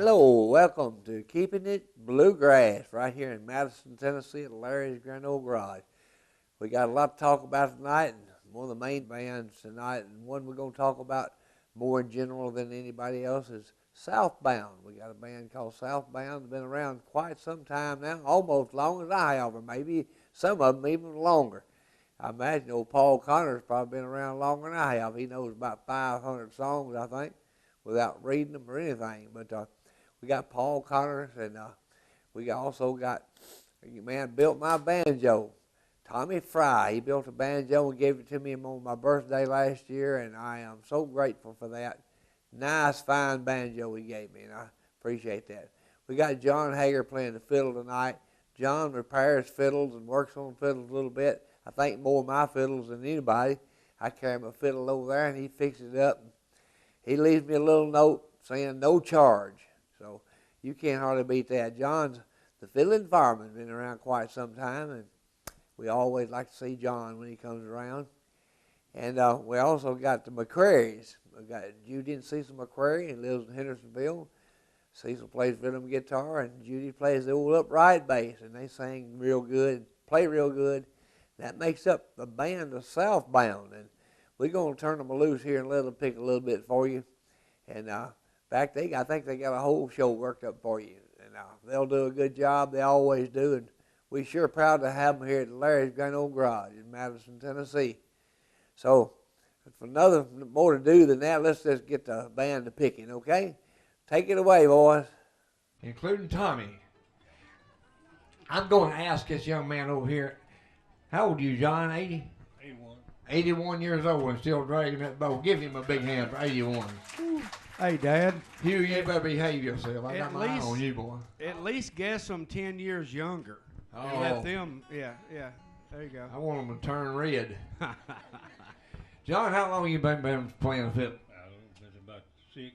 Hello, welcome to Keeping It Bluegrass right here in Madison, Tennessee at Larry's Grand Old Garage. We got a lot to talk about tonight, and one of the main bands tonight, and one we're going to talk about more in general than anybody else, is Southbound. We got a band called Southbound. It's been around quite some time now, almost long as I have, or maybe some of them even longer. I imagine old Paul Connor's probably been around longer than I have. He knows about 500 songs, I think, without reading them or anything. But we got Paul Connors, and we also got a man built my banjo, Tommy Fry. He built a banjo and gave it to me on my birthday last year, and I am so grateful for that. Nice, fine banjo he gave me, and I appreciate that. We got John Hager playing the fiddle tonight. John repairs fiddles and works on fiddles a little bit. I think more of my fiddles than anybody. I carry my fiddle over there, and he fixes it up. He leaves me a little note saying no charge. So you can't hardly beat that. John's the fiddling fireman, been around quite some time, and we always like to see John when he comes around. And we also got the McCrarys. We got Judy and Cecil McCrary, he lives in Hendersonville. Cecil plays rhythm guitar, and Judy plays the old upright bass, and they sing real good, play real good. That makes up the band of Southbound, and we're going to turn them loose here and let them pick a little bit for you. And in fact, I think they got a whole show worked up for you, and they'll do a good job. They always do, and we're sure proud to have them here at Larry's Grand Old Garage in Madison, Tennessee. So, for another more to do than that, let's just get the band to picking, okay? Take it away, boys. Including Tommy. I'm going to ask this young man over here, how old are you, John? 80? 81. 81 years old and still dragging that bow. Give him a big hand for 81. Hey, Dad. Hugh, you better behave yourself. I got At my eye least- on you, boy. At least guess them 10 years younger. And Oh. let them, yeah. There you I go. want them to turn red. John, how long you been playing the fiddle? I don't know, since about 6.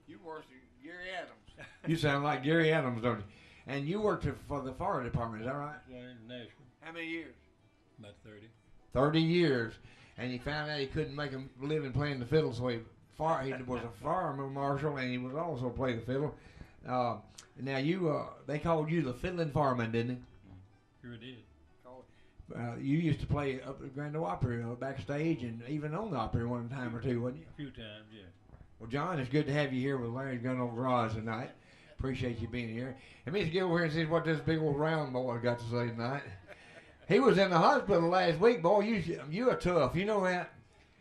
You worse than Gary Adams. You sound like Gary Adams, don't you? And you worked for the fire department, is that right? International, How many years? about 30. 30 years. And he found out he couldn't make a living playing the fiddle, so he was a fireman marshal, and he would also play the fiddle. Now they called you the fiddling fireman, didn't Sure did. they? You used to play up at Grand Ole Opry backstage, and even on the Opry one time or two, wasn't you? A few times, yeah. Well, John, it's good to have you here with Larry's Grand Old Garage tonight. Appreciate you being here. And let's get over here and see what this big old round boy got to say tonight. He was in the hospital last week, boy. You are tough. You know that.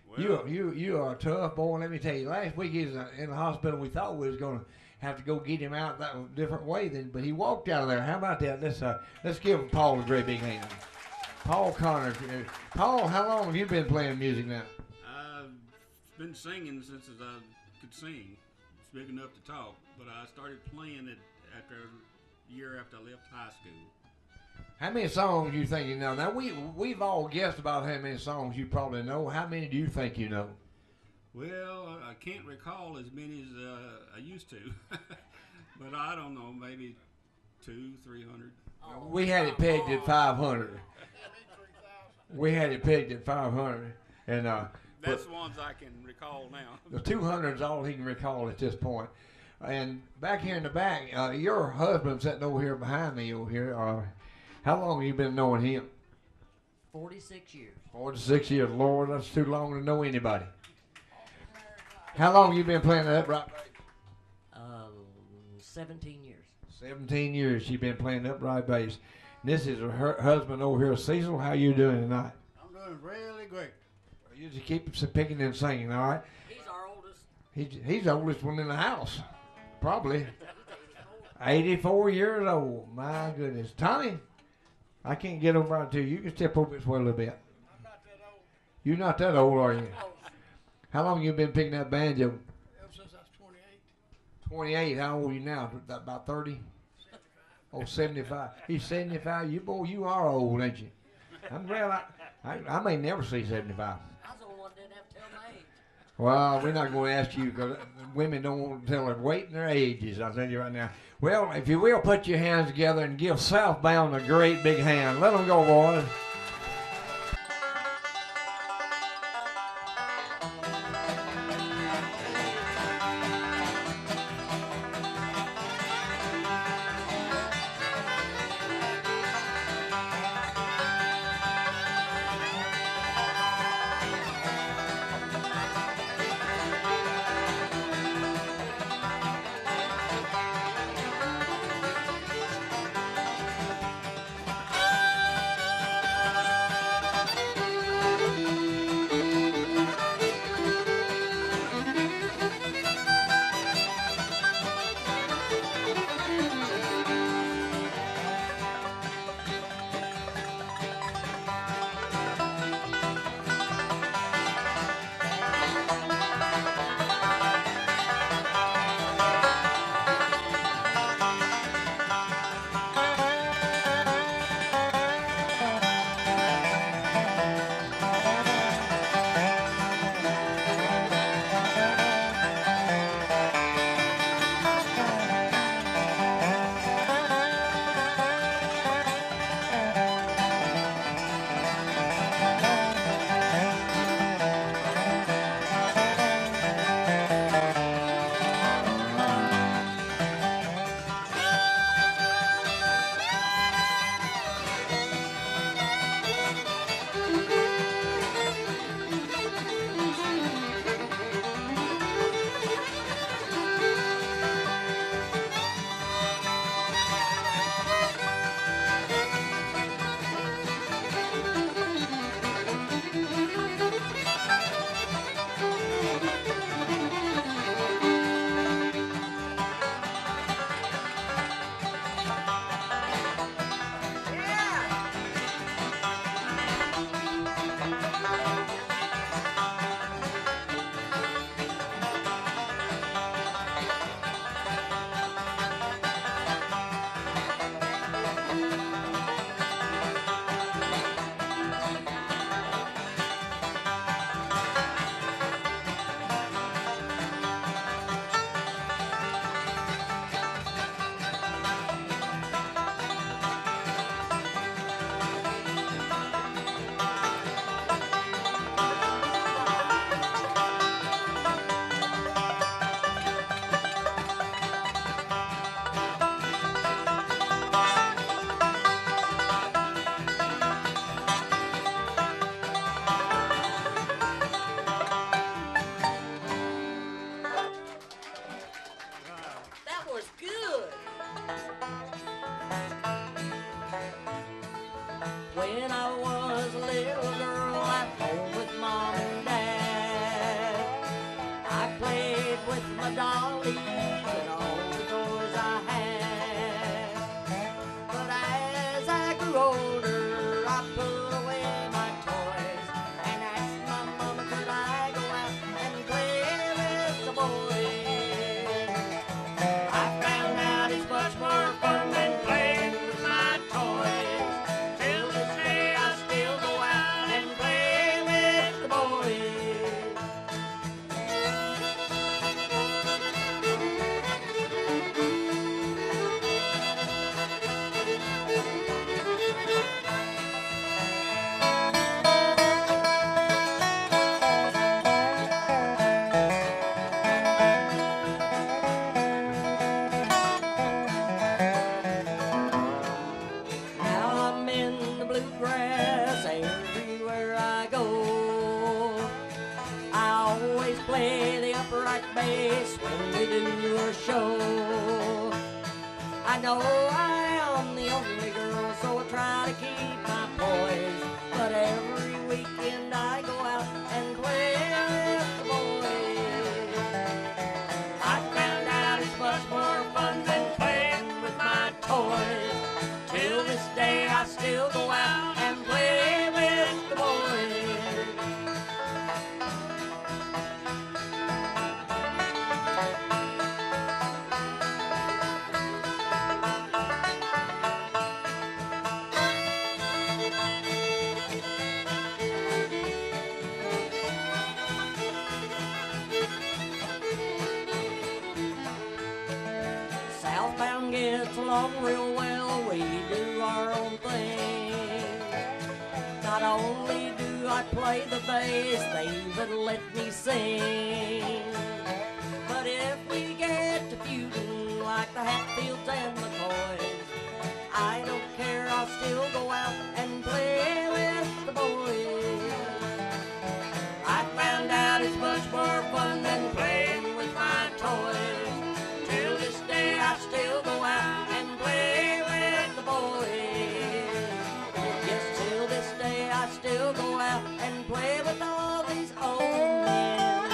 Well, You are a tough boy. Let me tell you. Last week he was in the hospital. We thought we was going to have to go get him out that different way, but he walked out of there. How about that? Let's give Paul a great big hand. Paul Connor. Paul, how long have you been playing music now? I've been singing since I could sing. It's big enough to talk, but I started playing it after a year after I left high school. How many songs do you think you know? Now we've all guessed about how many songs you probably know. How many do you think you know? Well, I can't recall as many as I used to, but I don't know, maybe 200-300. We had it pegged at 500. We had it pegged at 500, and That's the ones I can recall now. the 200 is all he can recall at this point. And back here in the back, your husband sitting over here behind me over here. How long have you been knowing him? 46 years. 46 years. Lord, that's too long to know anybody. How long have you been playing that upright bass? 17 years. 17 years she's been playing upright bass. And this is her husband over here, Cecil. How you doing tonight? I'm doing really great. Well, you just keep picking and singing, all right? He's our oldest. He's the oldest one in the house, probably. 84 years old. My goodness. Tommy, I can't get over right to you. You can step over this way a little bit. I'm not that old. You're not that old, are you? How long you been picking that banjo? Ever since I was 28. 28. How old are you now? About 30? 75. Oh, 75. He's 75. You are old, ain't you? I'm glad I may never see 75. I was the one that didn't have to tell my age. Well, we're not going to ask you because women don't want to tell their weight and their ages, I'll tell you right now. Well, if you will, put your hands together and give Southbound a great big hand. Let them go, boys. When I was a little girl at home with mom and dad, I played with my dollies and all the toys I had. But as I grew older, I put away my toys and asked my mama, could I go out and play with the boys? I found out it's much more fun than playing with my toys. Till this day I still go out and play with the boys. Now I'm in the bluegrass everywhere I go. I always play the upright bass when we do a show. I know I am the only girl, so I try to keep my poise. But every weekend I go out and play with the boys. I found out it's much more fun than playing with my toys. Till this day I still go out and play with the boys. Southbound gets along real well, we do our own thing. Not only do I play the bass, they even let me sing. But if we get to feuding like the Hatfields and McCoys, I don't care, I'll still go out and play with the boys. I found out it's much more fun than playing with my toys. Till this day I still go out and play with the boys. Yes, till this day I still go out and play with all these old men.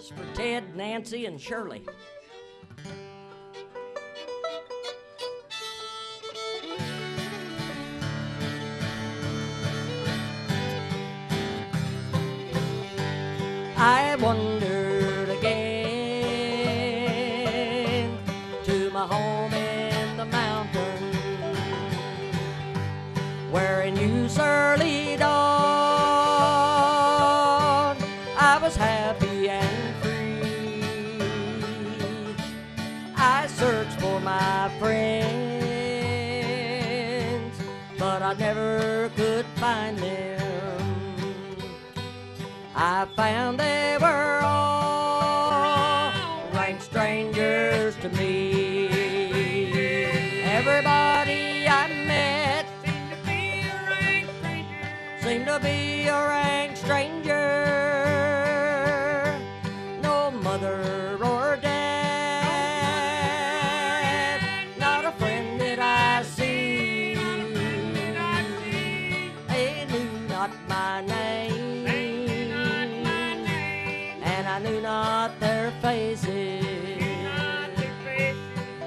is for Ted, Nancy, and Shirley. I wandered again to my home in the mountains, where in youth's early dawn I was happy and free. I searched for my friends, but I never could find them. I found they were all rank strangers to me. Everybody I met seemed to be a rank stranger. No mother or dad, not a friend did I see. They knew not my name, I knew not their faces,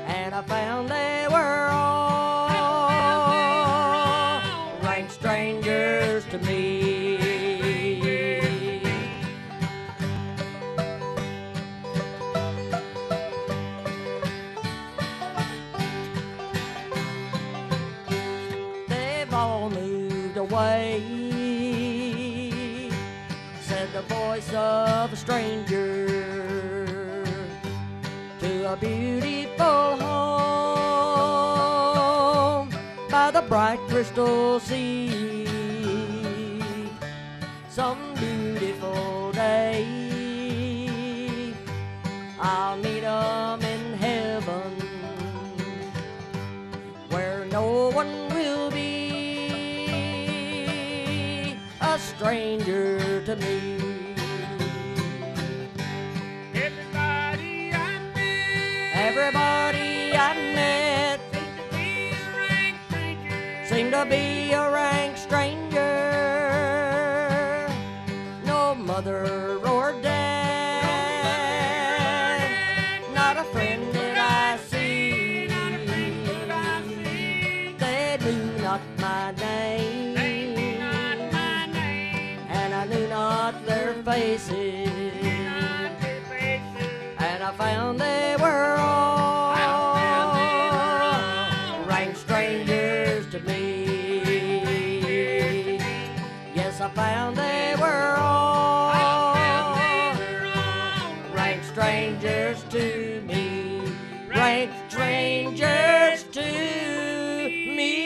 and I found they were all rank strangers to me. They've all moved away, said the voice of a stranger, to a beautiful home by the bright crystal sea. Some beautiful day I'll meet 'em in heaven, where no one will be a stranger to me. Everybody I met seemed to be a rank stranger. No mother or dad, not a friend did I see. They knew not my name, and I knew not their faces, and I found they were all rank strangers to me. Yes, I found they were all rank strangers to me. Rank strangers to me.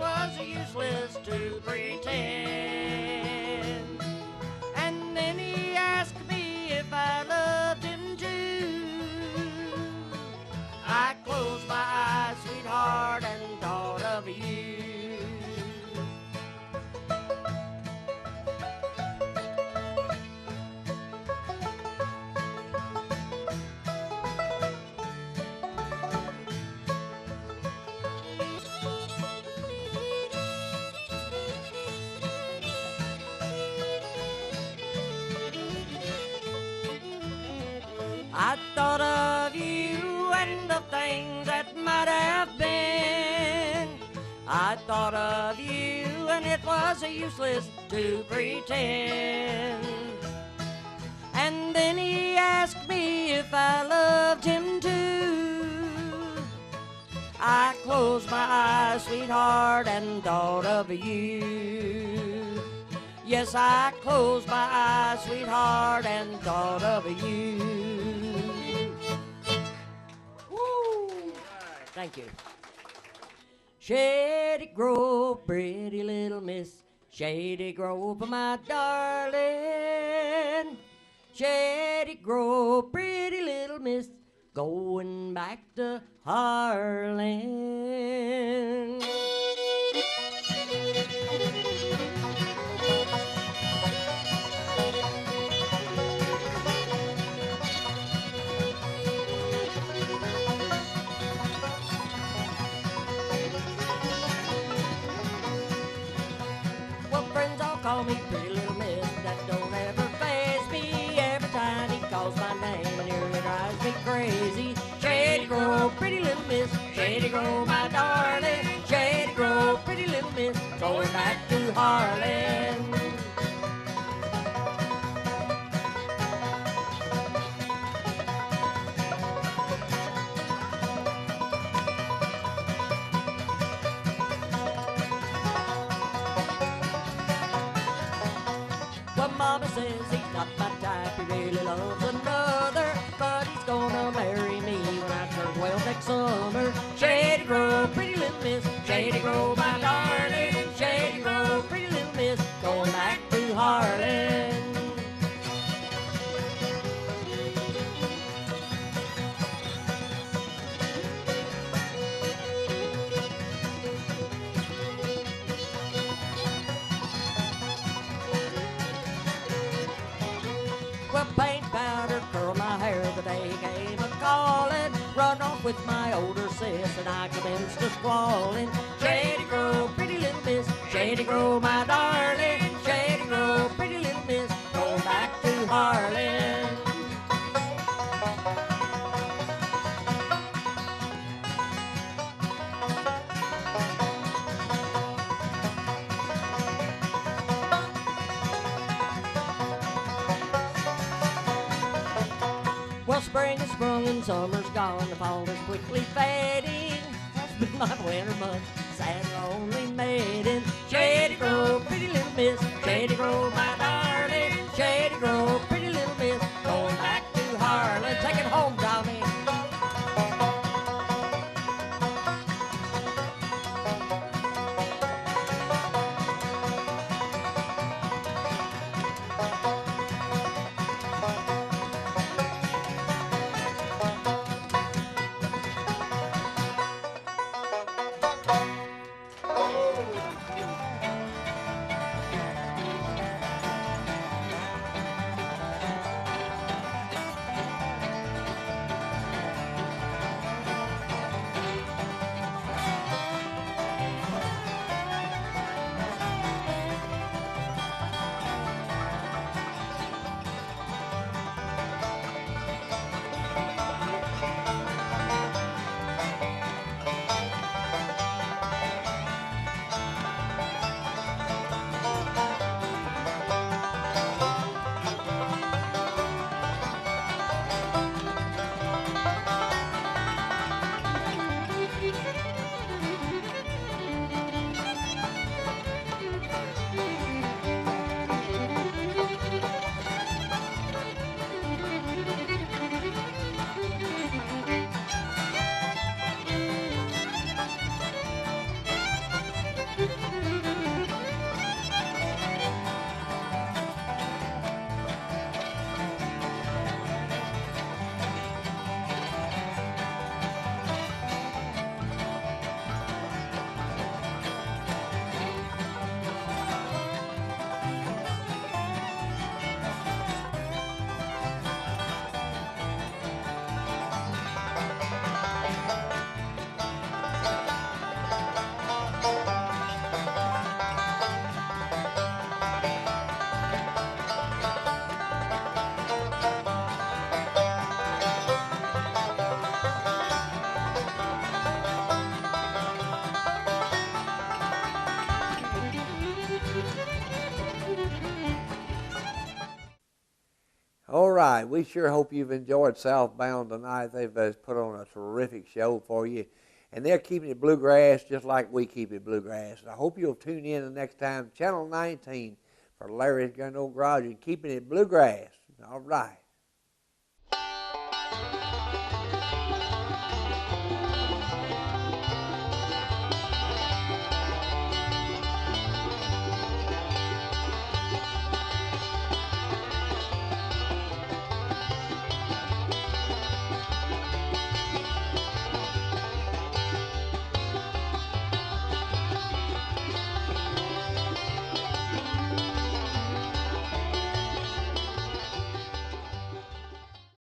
was useless to pretend. And then he asked me if I loved him too. I closed my eyes, sweetheart, and thought of you. I thought of you and the things that might have been. I thought of you and it was useless to pretend. And then he asked me if I loved him too. I closed my eyes, sweetheart, and thought of you. Yes, I closed my eyes, sweetheart, and thought of you. Woo! Thank you. Shady Grove, pretty little miss. Shady Grove, my darling. Shady Grove, pretty little miss. Going back to Harlan. Well, friends all call me pretty little miss. That don't ever faze me. Every time he calls my name, it nearly drives me crazy. Shady Grove, pretty little miss. Shady Grove, my darling. Shady Grove, pretty little miss. Going back to Harlan. Well, Mama says he's not my type, he really loves another, but he's gonna marry me when I turn 12 next summer. Shady Grove, pretty little miss. Shady Grove, my darling. Shady Grove, pretty little miss. Going back to Harlan. Well, paint powder, curl my hair the day he came a-calling. Run off with my older sis and I commenced to squalling. Shady Grove, pretty little miss. Shady Grove, my darling. Shady Grove, pretty little miss. Going back to Harlan. Well, spring has sprung and summer's gone. The fall is quickly fading. Has been my winter month, sad, lonely maiden. Shady Grove, pretty little miss. Shady Grove, my darling. Shady Grove, pretty little miss. Going back to Harlan. Take it home, Tommy. right, we sure hope you've enjoyed Southbound tonight. They've put on a terrific show for you. And they're keeping it bluegrass just like we keep it bluegrass. I hope you'll tune in the next time, Channel 19, for Larry's Grand Old Garage and keeping it bluegrass. All right.